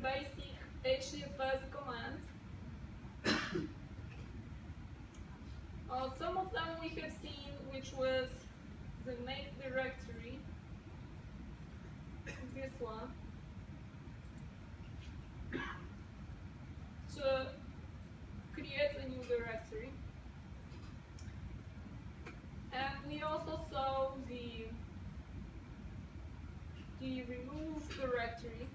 basic HDFS commands. Some of them we have seen, which was the make directory, this one, to create a new directory. And we also saw the remove directory.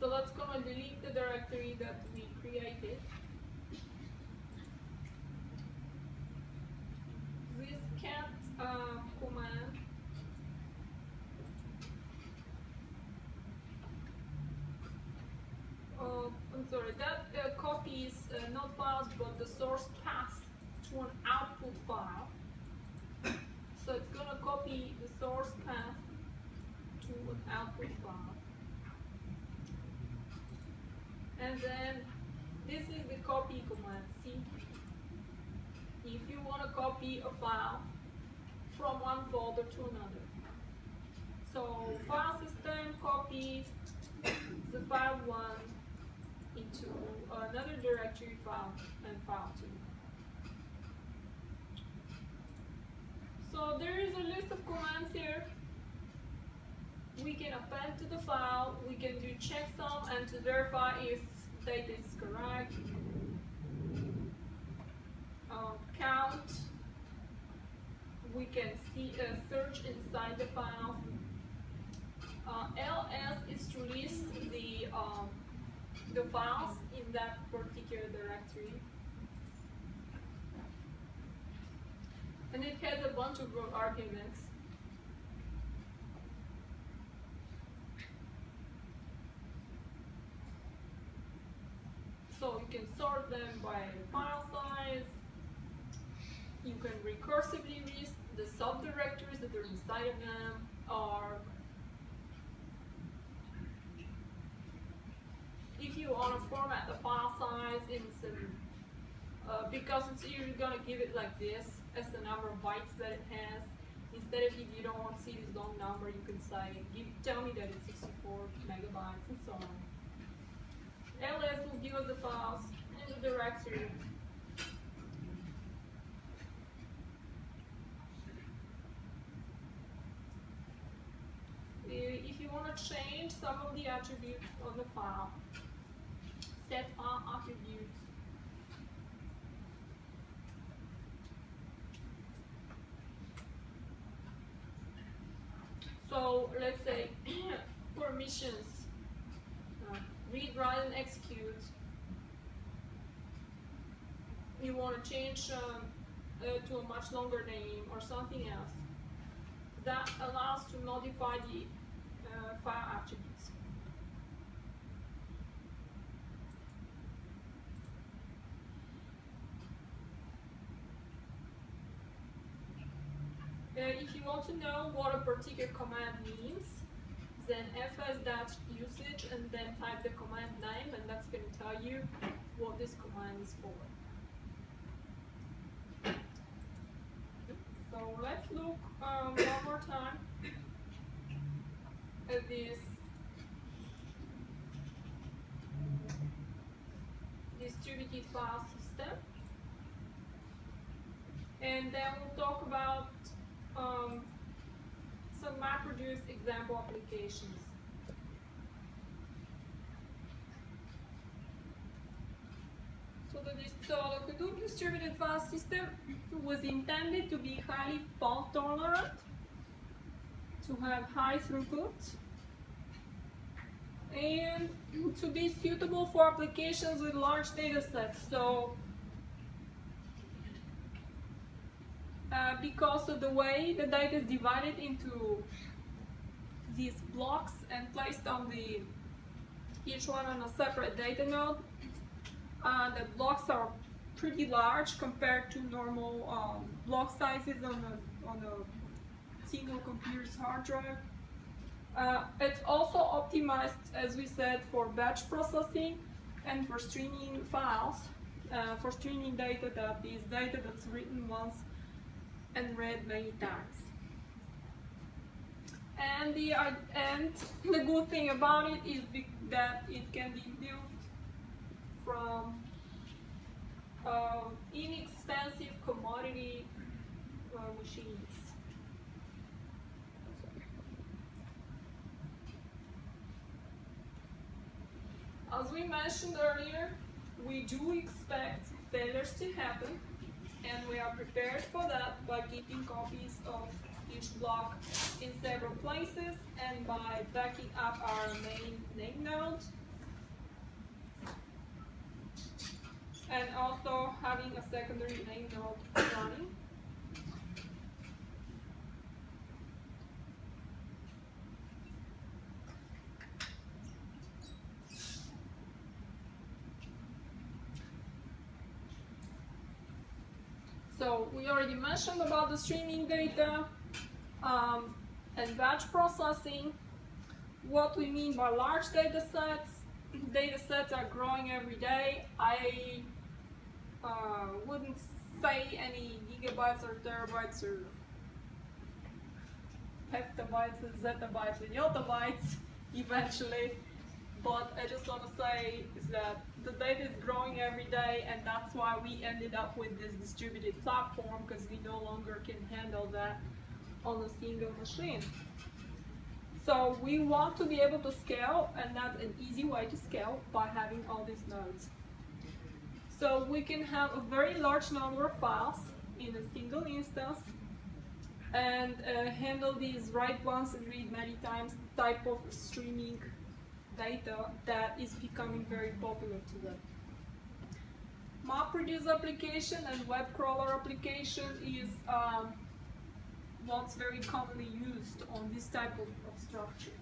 So let's go and delete the directory that we created. This cat command I'm sorry, that copies not files but the source path to an output file. So it's going to copy the source path to an output file. And then this is the copy command, C. If you want to copy a file from one folder to another. So file system copy the file 1 into another directory file and file 2. So there is a list of commands here. We can append to the file, we can do checksum and to verify if data is correct. Count, we can see a search inside the file. ls is to list the files in that particular directory. And it has a bunch of arguments. So you can sort them by file size. You can recursively list the subdirectories that are inside of them, or if you want to format the file size in some, because you're going to give it like this as the number of bytes that it has. Instead of, if you don't want to see this long number, you can say, tell me that it's 64 megabytes and so on. ls will give us the files in the directory. If you want to change some of the attributes on the file, set file attributes. So let's say permissions, read, write, and execute. You want to change to a much longer name or something else. That allows to modify the file attributes. If you want to know what a particular command means, then fs-usage and then type the command name, and that's going to tell you what this command is for. So let's look one more time at this distributed file system, and then we'll talk about some MapReduce example applications. So the Hadoop distributed file system was intended to be highly fault tolerant, to have high throughput, and to be suitable for applications with large data sets. So because of the way the data is divided into these blocks and placed on each one on a separate data node, the blocks are pretty large compared to normal block sizes on a single computer's hard drive. It's also optimized, as we said, for batch processing and for streaming files, for streaming data that is data that's written once and read many times. And the good thing about it is that it can be built from inexpensive commodity machines. As we mentioned earlier, we do expect failures to happen, and we are prepared for that by keeping copies of each block in several places and by backing up our main name node, and also having a secondary name node running. So we already mentioned about the streaming data and batch processing. What we mean by large data sets. Data sets are growing every day. I wouldn't say any gigabytes or terabytes or petabytes and zettabytes and yottabytes eventually. But I just want to say is that the data is growing every day, and that's why we ended up with this distributed platform, because we no longer can handle that on a single machine. So we want to be able to scale, and that's an easy way to scale by having all these nodes. So we can have a very large number of files in a single instance and handle these write once and read many times type of streaming data that is becoming very popular today. MapReduce application and web crawler application is what's very commonly used on this type of structure.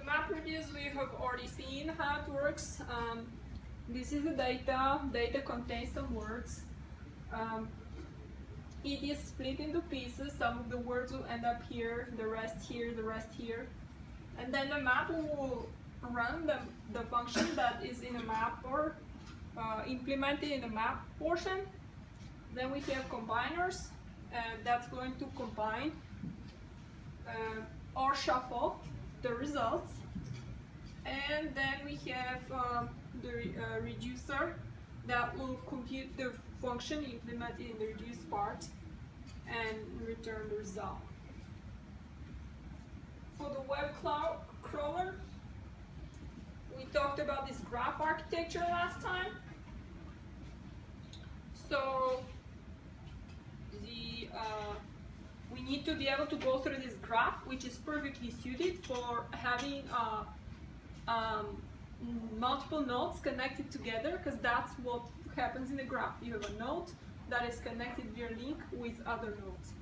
MapReduce, we have already seen how it works. This is the data. Data contains some words. It is split into pieces. Some of the words will end up here, the rest here, the rest here. And then the map will run the function that is in a map or implemented in the map portion. Then we have combiners, that's going to combine or shuffle the results. And then we have the reducer that will compute the function implemented in the reduce part and return the result. For the web crawler, we talked about this graph architecture last time. So we need to be able to go through this graph, which is perfectly suited for having multiple nodes connected together, because that's what happens in a graph. You have a node that is connected via link with other nodes.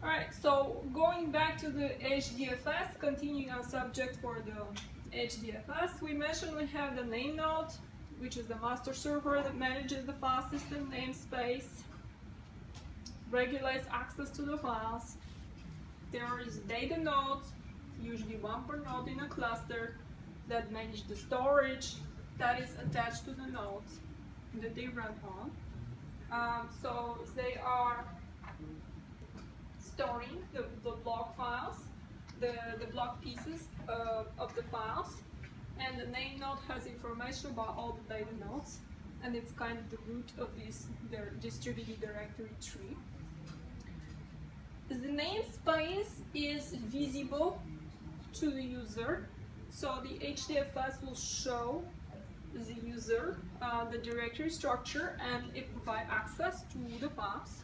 Alright, so going back to the HDFS, continuing our subject for the HDFS, we mentioned we have the name node, which is the master server that manages the file system namespace, regulates access to the files. There is data nodes, usually one per node in a cluster, that manage the storage that is attached to the nodes that they run on. So they are storing the block files, the block pieces of the files, and the name node has information about all the data nodes, and it's kind of the root of their distributed directory tree. The namespace is visible to the user, so the HDFS will show the user the directory structure, and it provides access to the files.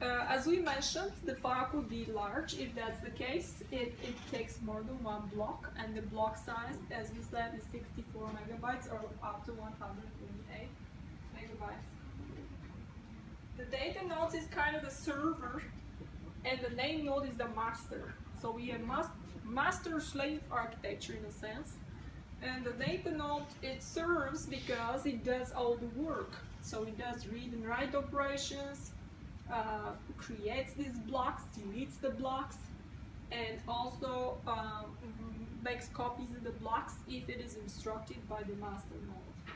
As we mentioned, the file could be large. If that's the case, it takes more than one block, and the block size, as we said, is 64 megabytes or up to 128 megabytes. The data node is kind of the server, and the name node is the master. So we have master-slave architecture in a sense. And the data node, it serves because it does all the work. So it does read and write operations, creates these blocks, deletes the blocks, and also makes copies of the blocks if it is instructed by the master node.